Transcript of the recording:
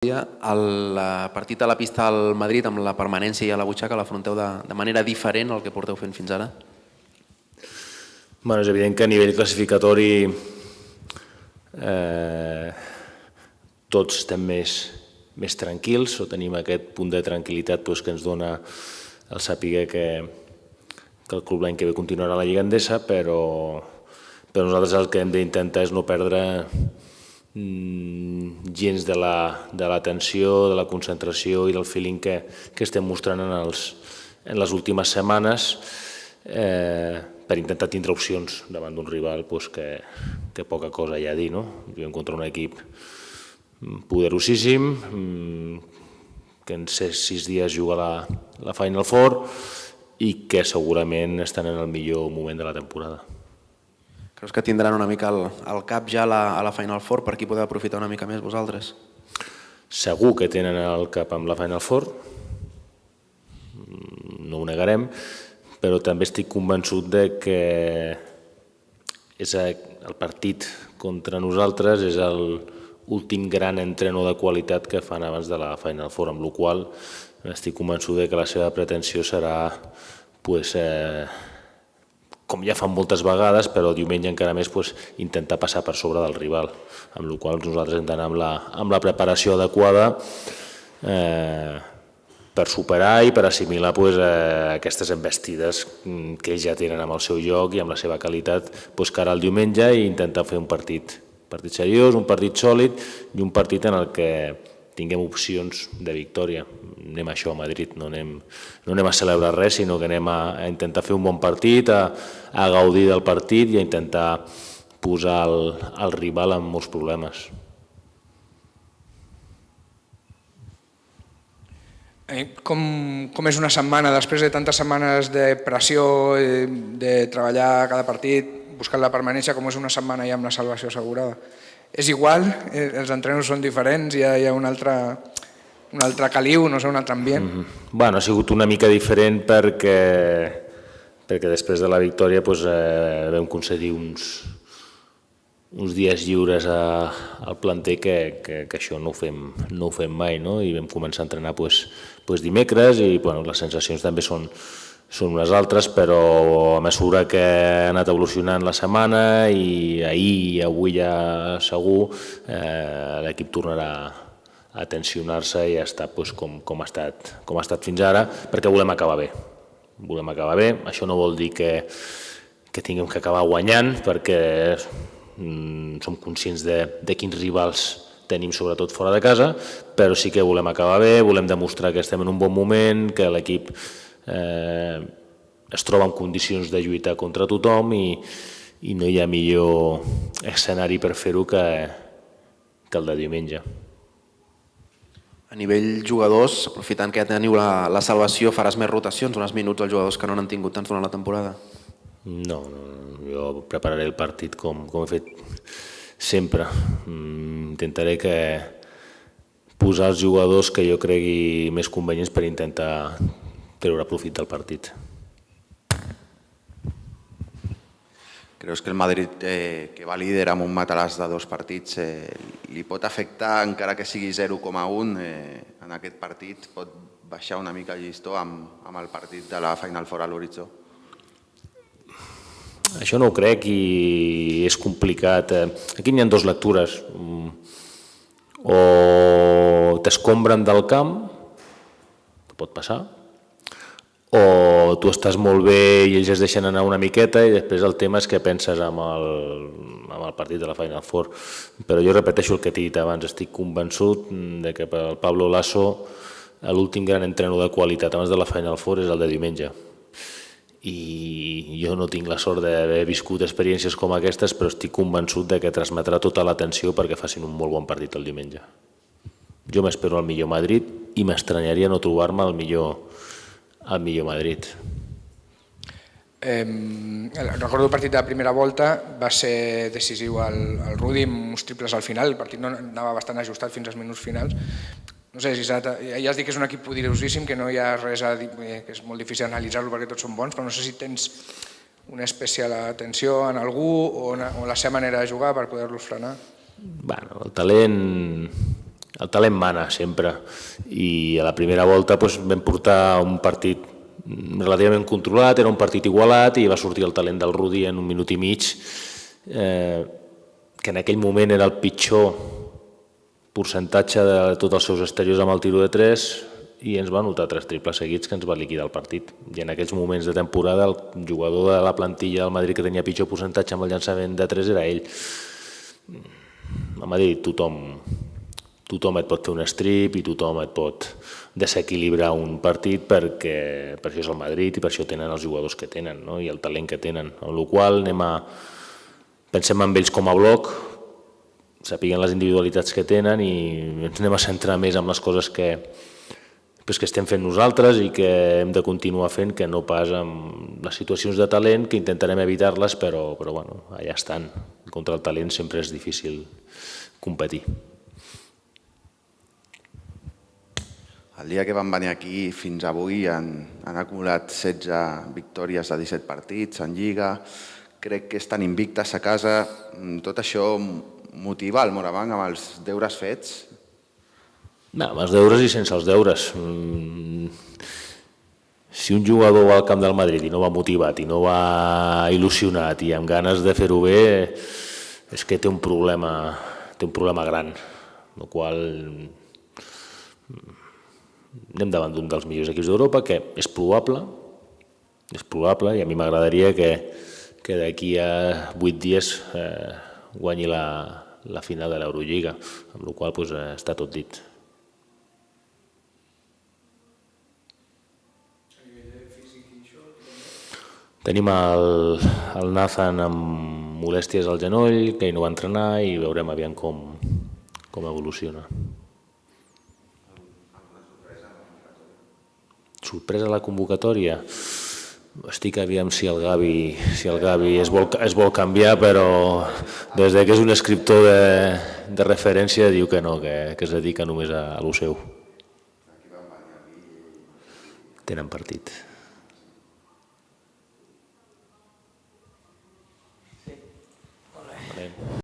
El partit a la pista al Madrid amb la permanència i a la butxaca l'afronteu de manera diferent al que porteu fent fins ara? És evident que a nivell classificatori tots estem més tranquils o tenim aquest punt de tranquil·litat que ens dona el saber que el club l'any que ve continuarà a la Lliga Endesa, però nosaltres el que hem d'intentar és no perdre gens de l'atenció, de la concentració i del feeling que estem mostrant en les últimes setmanes per intentar tindre opcions davant d'un rival que poca cosa hi ha a dir. Juguem contra un equip poderosíssim que en 6 dies juga la Final Four i que segurament estan en el millor moment de la temporada. Creus que tindran una mica el cap ja a la Final Four per aquí poder aprofitar una mica més vosaltres? Segur que tenen el cap amb la Final Four, no ho negarem, però també estic convençut que el partit contra nosaltres és l'últim gran entreno de qualitat que fan abans de la Final Four, amb la qual cosa estic convençut que la seva pretensió serà com ja fan moltes vegades, però diumenge encara més intentar passar per sobre del rival, amb la qual cosa nosaltres hem d'anar amb la preparació adequada per superar i per assimilar aquestes envestides que ells ja tenen amb el seu joc i amb la seva qualitat cara al diumenge i intentar fer un partit seriós, un partit sòlid i un partit en el que tinguem opcions de victòria. Anem a això a Madrid, no anem a celebrar res, sinó que anem a intentar fer un bon partit, a gaudir del partit i a intentar posar el rival en molts problemes. Com és una setmana, després de tantes setmanes de pressió, de treballar cada partit, buscant la permanència, com és una setmana ja amb la salvació assegurada? És igual? Els entrenos són diferents? Hi ha un altre caliu, no sé, un altre ambient? Ha sigut una mica diferent perquè després de la victòria vam concedir uns dies lliures al planter que això no ho fem mai, i vam començar a entrenar dimecres i les sensacions també són unes altres, però a mesura que ha anat evolucionant la setmana i ahir i avui ja segur l'equip tornarà a tensionar-se i a estar com ha estat fins ara, perquè volem acabar bé. Això no vol dir que tinguem que acabar guanyant, perquè som conscients de quins rivals tenim, sobretot fora de casa, però sí que volem acabar bé, volem demostrar que estem en un bon moment, que l'equip es troba en condicions de lluitar contra tothom i no hi ha millor escenari per fer-ho que el de diumenge. A nivell jugadors, aprofitant que ja teniu la salvació, faràs més rotacions, uns minuts als jugadors que no n'han tingut tants durant la temporada? No, jo prepararé el partit com he fet sempre. Intentaré posar els jugadors que jo cregui més convenients per intentar treure profit del partit. Creus que el Madrid, que va líder amb un matalàs de 2 partits, li pot afectar, encara que sigui 0,1 en aquest partit? Pot baixar una mica el llistó amb el partit de la Final Four a l'horitzó? Això no ho crec i és complicat. Aquí n'hi ha 2 lectures. O t'escombren del camp, que pot passar, o tu estàs molt bé i ells es deixen anar una miqueta i després el tema és què penses amb el partit de la Final Four. Però jo repeteixo el que t'he dit abans, estic convençut que per al Pablo Lasso l'últim gran entreno de qualitat abans de la Final Four és el de diumenge. I jo no tinc la sort d'haver viscut experiències com aquestes, però estic convençut que transmetrà tota l'atenció perquè facin un molt bon partit el diumenge. Jo m'espero al millor Madrid i m'estranyaria no trobar-me al millor Madrid. Recordo el partit de la primera volta, va ser decisiu al Rudi amb uns triples al final, el partit anava bastant ajustat fins als minuts finals. No sé, ja has dit que és un equip poderosíssim, que no hi ha res a dir, que és molt difícil analitzar-lo perquè tots són bons, però no sé si tens una especial atenció en algú o la seva manera de jugar per poder-los frenar. El talent el talent mana sempre, i a la primera volta vam portar un partit relativament controlat, era un partit igualat i va sortir el talent del Rudi en 1 minut i mig, que en aquell moment era el pitjor percentatge de tots els seus exteriors amb el tiro de 3 i ens va anotar 3 triples seguits que ens va liquidar el partit. I en aquells moments de temporada el jugador de la plantilla del Madrid que tenia pitjor percentatge amb el llançament de 3 era ell. A Madrid tothom et pot fer un strip i tothom et pot desequilibrar un partit perquè per això és el Madrid i per això tenen els jugadors que tenen, no? I el talent que tenen. Amb la qual pensem en ells com a bloc, sapiguen les individualitats que tenen i ens anem a centrar més en les coses que estem fent nosaltres i que hem de continuar fent, que no pas amb les situacions de talent, que intentarem evitar-les, però bueno, allà estan. Contra el talent sempre és difícil competir. El dia que van venir aquí fins avui han acumulat 16 victòries de 17 partits en Lliga. Crec que estan invictes a casa. Tot això motiva el Morabanc amb els deures fets? No, amb els deures i sense els deures. Si un jugador va al camp del Madrid i no va motivat i no va il·lusionat i amb ganes de fer-ho bé, és que té un problema gran, el qual anem davant d'un dels millors equips d'Europa, que és probable, i a mi m'agradaria que d'aquí a 8 dies guanyi la final de l'Eurolliga, amb la qual cosa està tot dit. Tenim el Nathan amb molèsties al genoll, que ell no va entrenar i veurem aviam com evoluciona. Sorpresa a la convocatòria? Estic aviam si el Gavi es vol canviar, però des que és un escriptor de referència diu que no, que es dedica només a lo seu. Tenen partit.